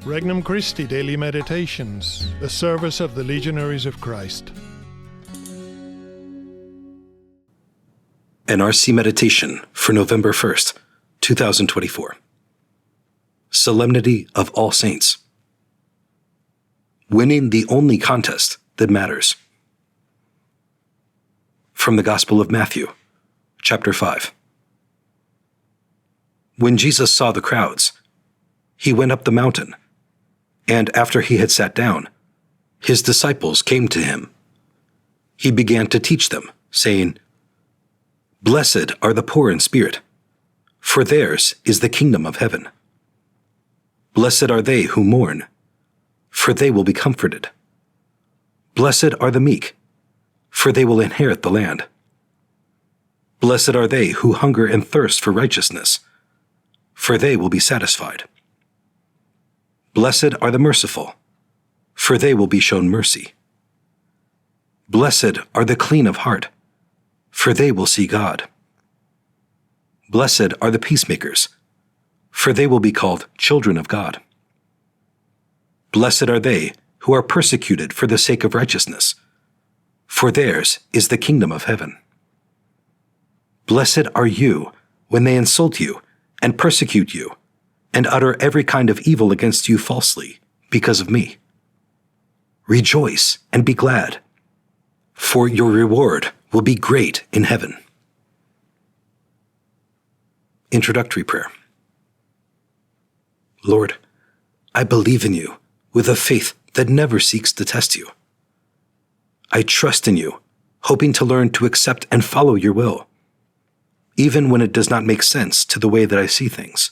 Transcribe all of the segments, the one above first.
Regnum Christi Daily Meditations, a service of the Legionaries of Christ. An RC Meditation for November 1st, 2024. Solemnity of All Saints. Winning the only contest that matters. From the Gospel of Matthew, chapter 5. When Jesus saw the crowds, he went up the mountain, and after he had sat down, his disciples came to him. He began to teach them, saying, "Blessed are the poor in spirit, for theirs is the kingdom of heaven. Blessed are they who mourn, for they will be comforted. Blessed are the meek, for they will inherit the land. Blessed are they who hunger and thirst for righteousness, for they will be satisfied. Blessed are the merciful, for they will be shown mercy. Blessed are the clean of heart, for they will see God. Blessed are the peacemakers, for they will be called children of God. Blessed are they who are persecuted for the sake of righteousness, for theirs is the kingdom of heaven. Blessed are you when they insult you and persecute you, and utter every kind of evil against you falsely because of me. Rejoice and be glad, for your reward will be great in heaven." Introductory Prayer. Lord, I believe in you with a faith that never seeks to test you. I trust in you, hoping to learn to accept and follow your will, even when it does not make sense to the way that I see things.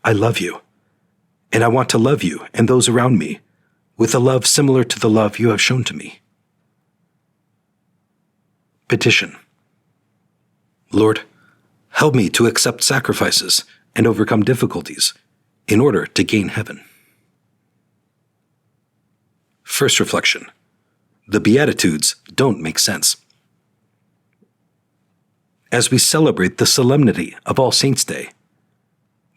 I love you, and I want to love you and those around me with a love similar to the love you have shown to me. Petition. Lord, help me to accept sacrifices and overcome difficulties in order to gain heaven. First reflection. The Beatitudes don't make sense. As we celebrate the solemnity of All Saints' Day,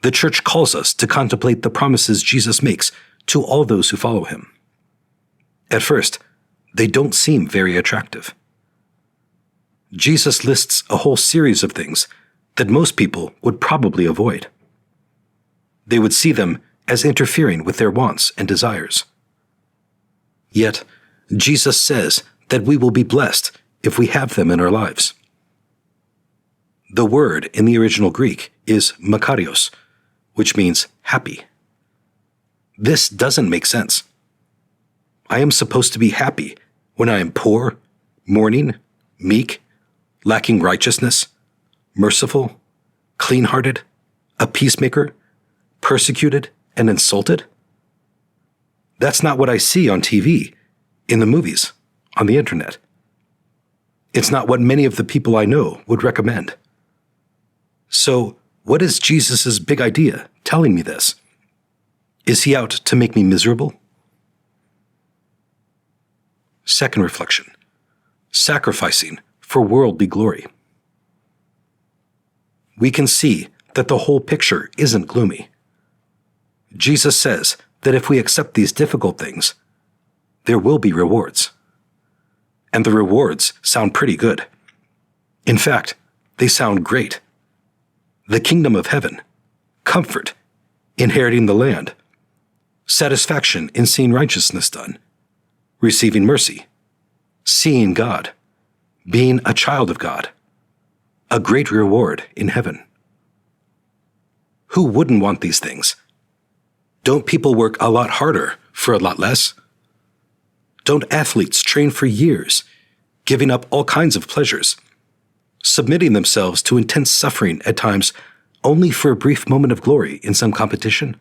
the Church calls us to contemplate the promises Jesus makes to all those who follow him. At first, they don't seem very attractive. Jesus lists a whole series of things that most people would probably avoid. They would see them as interfering with their wants and desires. Yet, Jesus says that we will be blessed if we have them in our lives. The word in the original Greek is makarios, which means happy. This doesn't make sense. I am supposed to be happy when I am poor, mourning, meek, lacking righteousness, merciful, clean-hearted, a peacemaker, persecuted, and insulted? That's not what I see on TV, in the movies, on the internet. It's not what many of the people I know would recommend. So, what is Jesus' big idea telling me this? Is he out to make me miserable? Second reflection. Sacrificing for worldly glory. We can see that the whole picture isn't gloomy. Jesus says that if we accept these difficult things, there will be rewards. And the rewards sound pretty good. In fact, they sound great. The kingdom of heaven, comfort, inheriting the land, satisfaction in seeing righteousness done, receiving mercy, seeing God, being a child of God, a great reward in heaven. Who wouldn't want these things? Don't people work a lot harder for a lot less? Don't athletes train for years, giving up all kinds of pleasures, submitting themselves to intense suffering at times only for a brief moment of glory in some competition?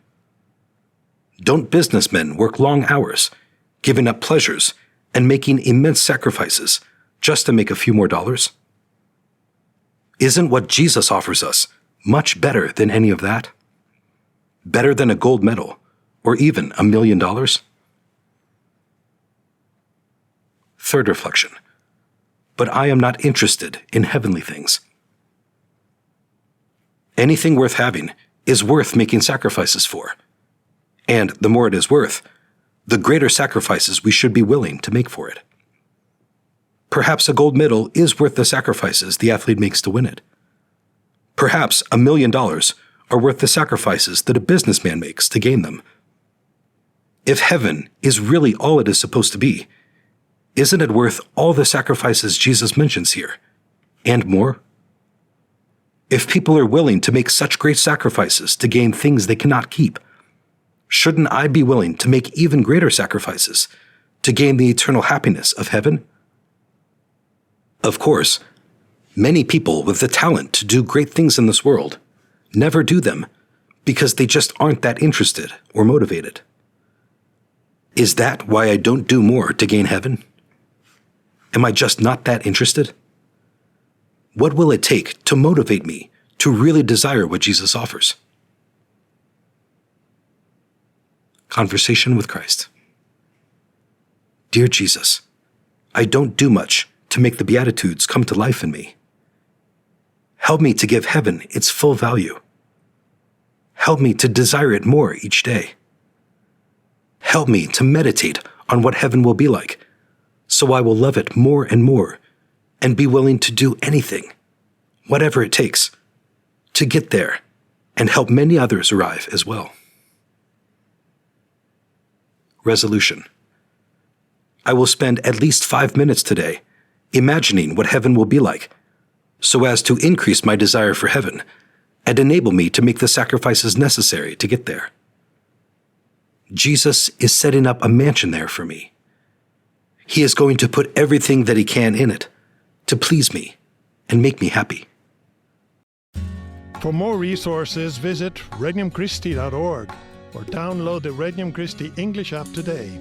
Don't businessmen work long hours, giving up pleasures and making immense sacrifices just to make a few more dollars? Isn't what Jesus offers us much better than any of that? Better than a gold medal or even $1 million? Third reflection. But I am not interested in heavenly things. Anything worth having is worth making sacrifices for, And the more it is worth, the greater sacrifices we should be willing to make for it. Perhaps a gold medal is worth the sacrifices the athlete makes to win it. Perhaps $1 million are worth the sacrifices that a businessman makes to gain them. If heaven is really all it is supposed to be, isn't it worth all the sacrifices Jesus mentions here, and more? If people are willing to make such great sacrifices to gain things they cannot keep, shouldn't I be willing to make even greater sacrifices to gain the eternal happiness of heaven? Of course, many people with the talent to do great things in this world never do them because they just aren't that interested or motivated. Is that why I don't do more to gain heaven? Am I just not that interested? What will it take to motivate me to really desire what Jesus offers? Conversation with Christ. Dear Jesus, I don't do much to make the Beatitudes come to life in me. Help me to give heaven its full value. Help me to desire it more each day. Help me to meditate on what heaven will be like, so I will love it more and more and be willing to do anything, whatever it takes, to get there and help many others arrive as well. Resolution. I will spend at least 5 minutes today imagining what heaven will be like, so as to increase my desire for heaven and enable me to make the sacrifices necessary to get there. Jesus is setting up a mansion there for me. He is going to put everything that he can in it to please me and make me happy. For more resources, visit regnumchristi.org or download the Regnum Christi English app today.